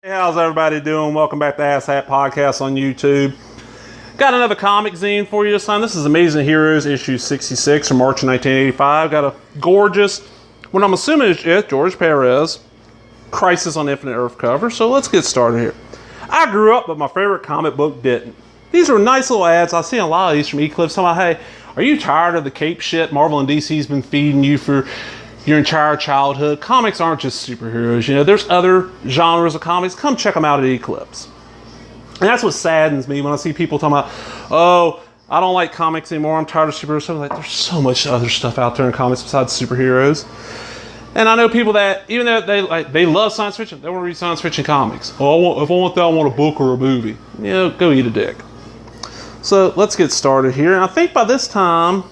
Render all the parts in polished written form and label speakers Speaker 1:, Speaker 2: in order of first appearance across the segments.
Speaker 1: Hey, how's everybody doing? Welcome back to Ass Hat Podcast on YouTube. Got another comic zine for you this time. This is Amazing Heroes, issue 66 from March 1985. Got a gorgeous, what I'm assuming is George Perez, Crisis on Infinite Earth cover. So let's get started here. I grew up, but my favorite comic book didn't. These were nice little ads. I've seen a lot of these from Eclipse. Talking about, hey, are you tired of the cape shit Marvel and DC's been feeding you for your entire childhood? Comics aren't just superheroes. You know, there's other genres of comics. Come check them out at Eclipse. And that's what saddens me when I see people talking about, oh, I don't like comics anymore. I'm tired of superheroes. So I'm like, there's so much other stuff out there in comics besides superheroes. And I know people that, even though they love science fiction, they want to read science fiction comics. Oh, if I want that, I want a book or a movie. You know, go eat a dick. So let's get started here. And I think by this time,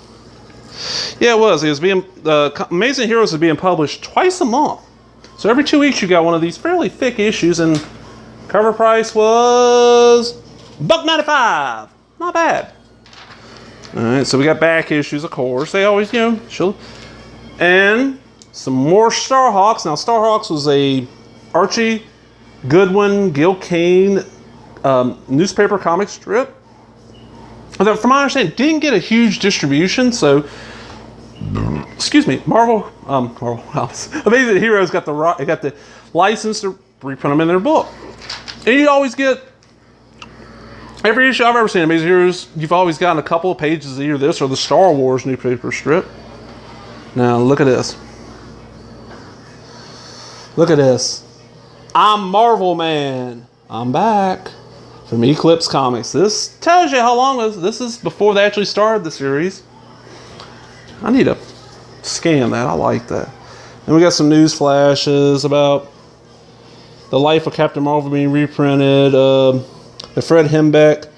Speaker 1: yeah, it was being, Amazing Heroes is being published twice a month. So every 2 weeks you got one of these fairly thick issues, and cover price was $1.95. Not bad. Alright, so we got back issues, of course. They always, you know, show. And some more Starhawks. Now, Starhawks was a Archie Goodwin, Gil Kane newspaper comic strip that, from my understanding, didn't get a huge distribution. So, excuse me, Amazing Heroes got the license to reprint them in their book. And you always get, every issue I've ever seen Amazing Heroes, you've always gotten a couple of pages of either this or the Star Wars newspaper strip. Now, look at this. Look at this. I'm Marvel Man. I'm back. From Eclipse Comics. This tells you how long this is before they actually started the series. I need to scan that. I like that. And we got some news flashes about the life of Captain Marvel being reprinted. The Fred Hembeck,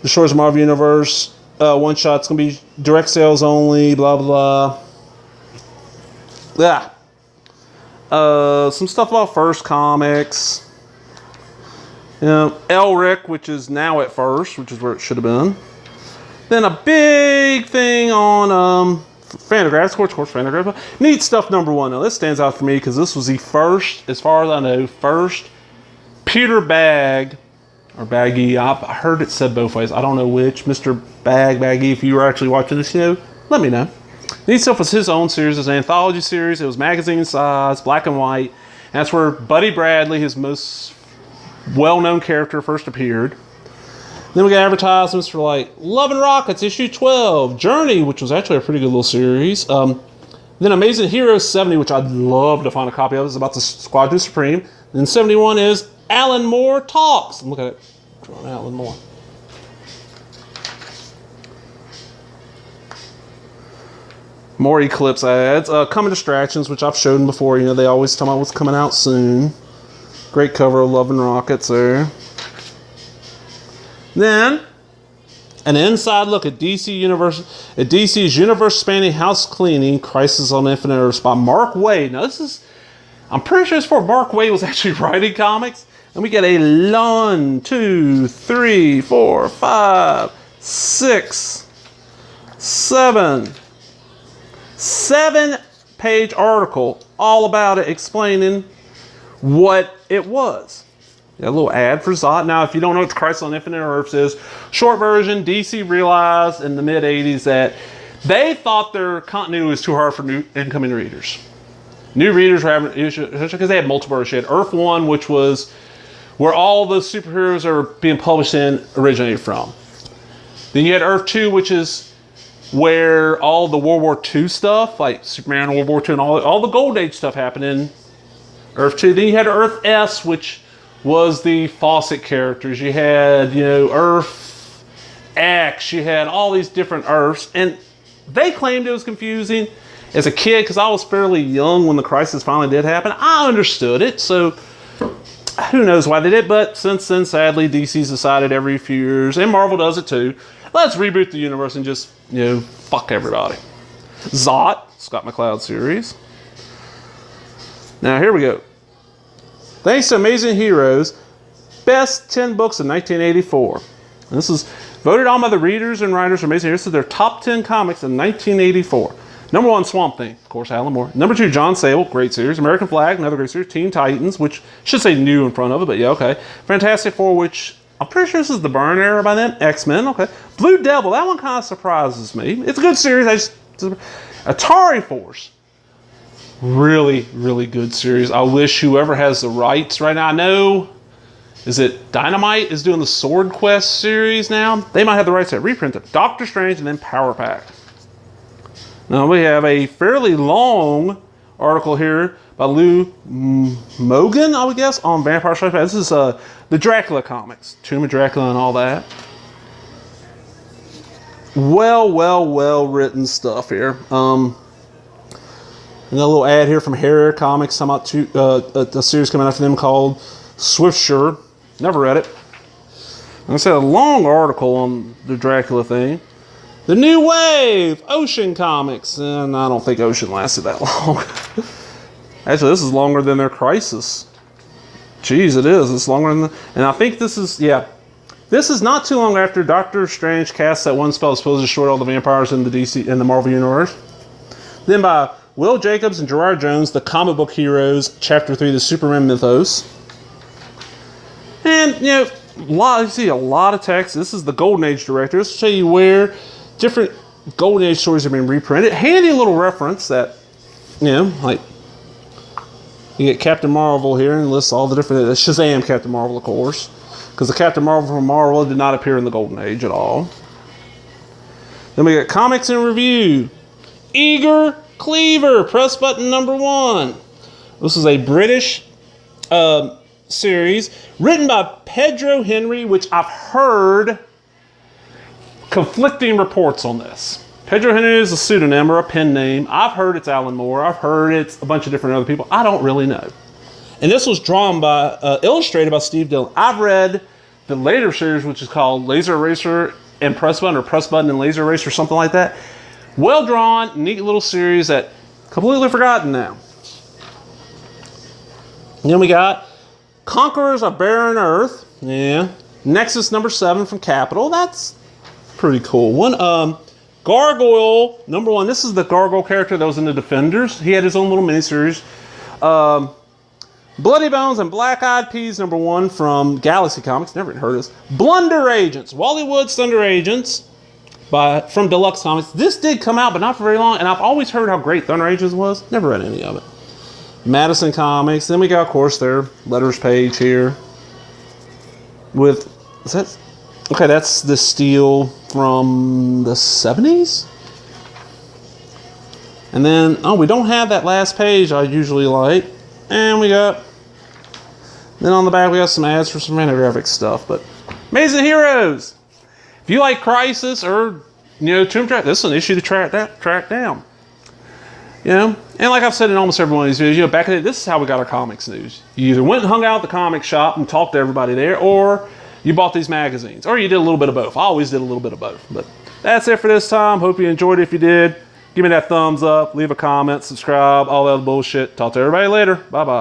Speaker 1: The Shores of Marvel Universe one shot's gonna be direct sales only. Blah blah. Yeah. Some stuff about First Comics. You know, Elric, which is now at First, which is where it should have been. Then a big thing on Fantagraph, of course, Fantagraph. Neat stuff number one. Now, this stands out for me because this was the first, as far as I know, first Peter Bagge, or Baggy. I heard it said both ways. I don't know which. Mr. Baggy, if you were actually watching this show, let me know. Neat stuff was his own series. It was an anthology series. It was magazine size, black and white. And that's where Buddy Bradley, his most well-known character, first appeared. Then we got advertisements for like Love and Rockets issue 12, Journey, which was actually a pretty good little series. Then Amazing Heroes 70, which I'd love to find a copy of. It's about the Squadron Supreme. Then 71 is Alan Moore Talks. Look at it, drawing Alan Moore. More Eclipse ads. Coming Distractions, which I've shown before. You know, they always tell me what's coming out soon. Great cover of Love and Rockets there. Then, an inside look at DC's universe-spanning house cleaning, Crisis on Infinite Earths by Mark Waid. Now, this is, I'm pretty sure it's before Mark Waid was actually writing comics. And we get a 1, 2, 3, 4, 5, 6, 7-page article all about it, explaining what it was. A little ad for Zot. Now, if you don't know what the Crisis on Infinite Earths is, short version, DC realized in the mid-'80s that they thought their continuity was too hard for new incoming readers. New readers were having issues because they had multiple issues. You had Earth 1, which was where all the superheroes are being published in originated from. Then you had Earth 2, which is where all the World War II stuff, like Superman, World War II, and all the Gold Age stuff happened in Earth 2. Then you had Earth S, which was the Fawcett characters. You had, you know, Earth X. You had all these different Earths. And they claimed it was confusing. As a kid, because I was fairly young when the crisis finally did happen, I understood it. So, who knows why they did. But since then, sadly, DC's decided every few years, and Marvel does it too, let's reboot the universe and just, you know, fuck everybody. Zot, Scott McCloud series. Now, here we go. Thanks to Amazing Heroes, best 10 books of 1984. And this is voted on by the readers and writers of Amazing Heroes. This is their top 10 comics in 1984. Number 1, Swamp Thing, of course, Alan Moore. Number 2, John Sable, great series. American Flag, another great series. Teen Titans, which should say new in front of it, but yeah, okay. Fantastic Four, which I'm pretty sure this is the Byrne era by then. X-Men, okay. Blue Devil, that one kind of surprises me. It's a good series. Atari Force, really, really good series. I wish whoever has the rights right now, I know, is it Dynamite is doing the Sword Quest series now? They might have the rights to reprint it. Doctor Strange and then Power Pack. Now we have a fairly long article here by Lou Mogan, I would guess, on Vampire Strikes Back. This is the Dracula comics, Tomb of Dracula and all that. Well written stuff here. Another little ad here from Harrier Comics, talking about a series coming after them called Swiftsure. Never read it. I said a long article on the Dracula thing. The New Wave, Ocean Comics, and I don't think Ocean lasted that long. Actually, this is longer than their Crisis. Jeez, it is. It's longer than and I think this is, yeah. This is not too long after Doctor Strange cast that one spell supposed to destroy all the vampires in the DC in the Marvel Universe. Then by Will Jacobs and Gerard Jones, The Comic Book Heroes, Chapter 3, The Superman Mythos. And, you know, you see a lot of text. This is the Golden Age director. This will show you where different Golden Age stories have been reprinted. Handy little reference that, you know, like, you get Captain Marvel here and lists all the different, Shazam Captain Marvel, of course. Because the Captain Marvel from Marvel did not appear in the Golden Age at all. Then we got Comics in Review. Eager Cleaver, press button number 1. This is a British series written by Pedro Henry, which I've heard conflicting reports on this. Pedro Henry is a pseudonym or a pen name. I've heard it's Alan Moore. I've heard it's a bunch of different other people. I don't really know. And this was drawn by, illustrated by Steve Dillon. I've read the later series, which is called Laser Eraser and Press Button, or Press Button and Laser Eraser, something like that. Well drawn, neat little series that completely forgotten now. And then we got Conquerors of Barren Earth. Yeah. Nexus number 7 from Capital. That's pretty cool one. Gargoyle number 1. This is the Gargoyle character that was in the Defenders. He had his own little miniseries. Bloody Bones and Black Eyed Peas number 1 from Galaxy Comics. Never even heard of this. Blunder Agents. Wally Wood's Thunder Agents from Deluxe Comics. This did come out, but not for very long. And I've always heard how great Thunder Agents was. Never read any of it. Madison Comics. Then we got, of course, their letters page here. With, is that, okay, that's the Steel from the 70s? And then, oh, we don't have that last page I usually like. And we got, then on the back we got some ads for some Fantagraphics stuff. But Amazing Heroes. If you like Crisis or, you know, Tomb Track, this is an issue to track down. You know, and like I've said in almost every one of these videos, you know, back in the day, this is how we got our comics news. You either went and hung out at the comic shop and talked to everybody there, or you bought these magazines, or you did a little bit of both. I always did a little bit of both. But that's it for this time. Hope you enjoyed it. If you did, give me that thumbs up, leave a comment, subscribe, all that other bullshit. Talk to everybody later. Bye-bye.